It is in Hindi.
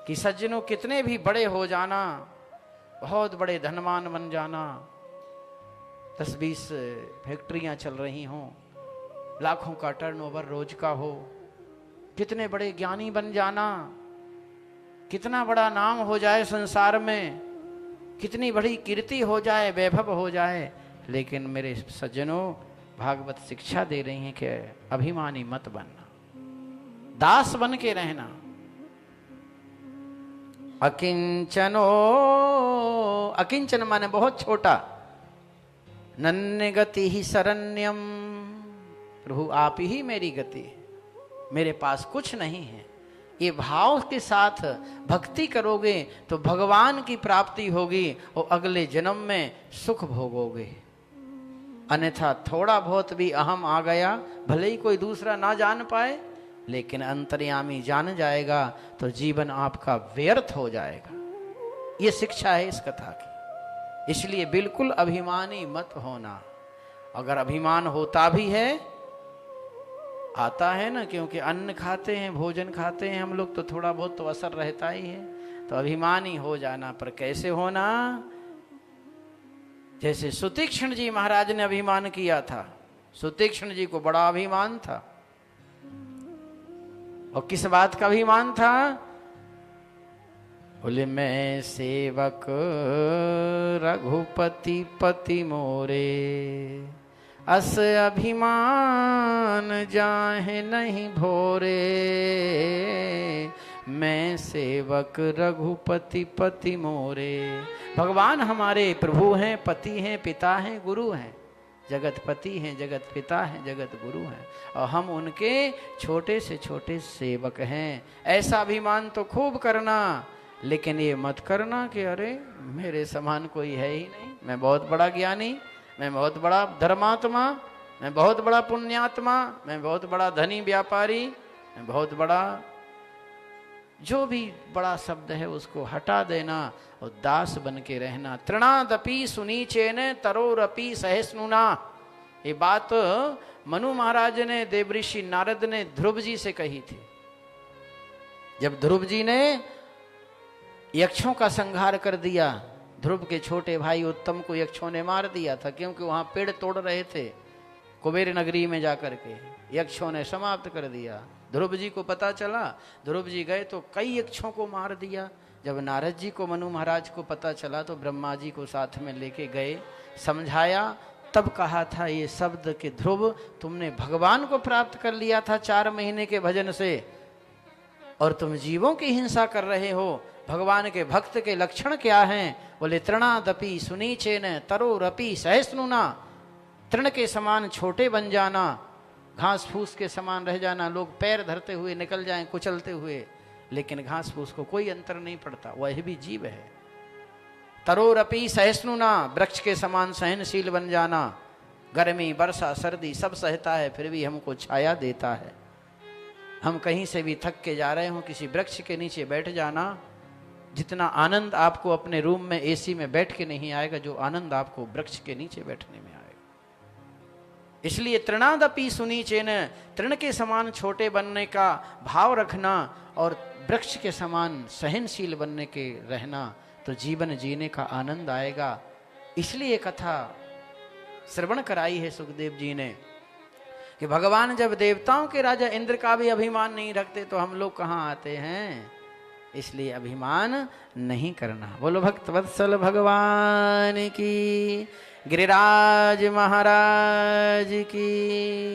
कि सज्जनों कितने भी बड़े हो जाना, बहुत बड़े धनवान बन जाना, 10-20 फैक्ट्रियां चल रही हों, लाखों का टर्नओवर रोज का हो, कितने बड़े ज्ञानी बन जाना, कितना बड़ा नाम हो जाए संसार में, कितनी बड़ी कीर्ति हो जाए, वैभव हो जाए, लेकिन मेरे सज्जनों भागवत शिक्षा दे रही हैं कि अभिमानी मत बनना, दास बन के रहना। अकिंचनो, अकिंचन माने बहुत छोटा, नन्य गति ही शरण्यम, प्रभु आप ही मेरी गति है, मेरे पास कुछ नहीं है। ये भाव के साथ भक्ति करोगे तो भगवान की प्राप्ति होगी और अगले जन्म में सुख भोगोगे। अन्यथा थोड़ा बहुत भी अहम आ गया, भले ही कोई दूसरा ना जान पाए, लेकिन अंतर्यामी जान जाएगा तो जीवन आपका व्यर्थ हो जाएगा। ये शिक्षा है इस कथा की। इसलिए बिल्कुल अभिमानी मत होना। अगर अभिमान होता भी है, आता है ना, क्योंकि अन्न खाते हैं, भोजन खाते हैं हम लोग, तो थोड़ा बहुत तो असर रहता ही है, तो अभिमानी हो जाना। पर कैसे होना? जैसे सुतीक्ष्ण जी महाराज ने अभिमान किया था। सुतीक्ष्ण जी को बड़ा अभिमान था, और किस बात का अभिमान था? बोले मैं सेवक रघुपति पति मोरे, अस अभिमान जाहे नहीं भोरे, मैं सेवक रघुपति पति मोरे। भगवान हमारे प्रभु हैं, पति हैं, पिता हैं, गुरु हैं, जगत पति हैं, जगत पिता हैं, जगत गुरु हैं, और हम उनके छोटे से छोटे सेवक हैं। ऐसा अभिमान तो खूब करना, लेकिन ये मत करना कि अरे मेरे समान कोई है ही नहीं, मैं बहुत बड़ा ज्ञानी, मैं बहुत बड़ा धर्मात्मा, मैं बहुत बड़ा पुण्यात्मा, मैं बहुत बड़ा धनी व्यापारी, मैं बहुत बड़ा, जो भी बड़ा शब्द है उसको हटा देना और दास बन के रहना। तृणादपि सुनीचेन तरोरपि सहिष्णुना। ये बात मनु महाराज ने, देवऋषि नारद ने ध्रुव जी से कही थी। जब ध्रुव जी ने यक्षों का संहार कर दिया, ध्रुव के छोटे भाई उत्तम को यक्षों ने मार दिया था, क्योंकि वहां पेड़ तोड़ रहे थे कुबेर नगरी में जाकर के, यक्षों ने समाप्त कर दिया। ध्रुव जी को पता चला, ध्रुव जी गए तो कई यक्षों को मार दिया। जब नारद जी को, मनु महाराज को पता चला तो ब्रह्मा जी को साथ में लेके गए, समझाया, तब कहा था ये शब्द कि ध्रुव तुमने भगवान को प्राप्त कर लिया था 4 महीने के भजन से, और तुम जीवों की हिंसा कर रहे हो। भगवान के भक्त के लक्षण क्या हैं? बोले तृणादपि सुनीचेन तरोरपि सहिष्णुना। तृण के समान छोटे बन जाना, घास फूस के समान रह जाना, लोग पैर धरते हुए निकल जाएं कुचलते हुए, लेकिन घास फूस को कोई अंतर नहीं पड़ता, वह भी जीव है। तरोरपि सहिष्णुना, वृक्ष के समान सहनशील बन जाना, गर्मी वर्षा सर्दी सब सहता है, फिर भी हमको छाया देता है। हम कहीं से भी थक के जा रहे हो, किसी वृक्ष के नीचे बैठ जाना, जितना आनंद आपको अपने रूम में एसी में बैठ के नहीं आएगा, जो आनंद आपको वृक्ष के नीचे बैठने में आएगा। इसलिए तृणादपि सुनीचेन, तृण के समान छोटे बनने का भाव रखना और वृक्ष के समान सहनशील बनने के रहना, तो जीवन जीने का आनंद आएगा। इसलिए कथा श्रवण कराई है सुखदेव जी ने कि भगवान जब देवताओं के राजा इंद्र का भी अभिमान नहीं रखते तो हम लोग कहाँ आते हैं। इसलिए अभिमान नहीं करना। बोलो भक्त वत्सल भगवान की, गिरिराज महाराज की।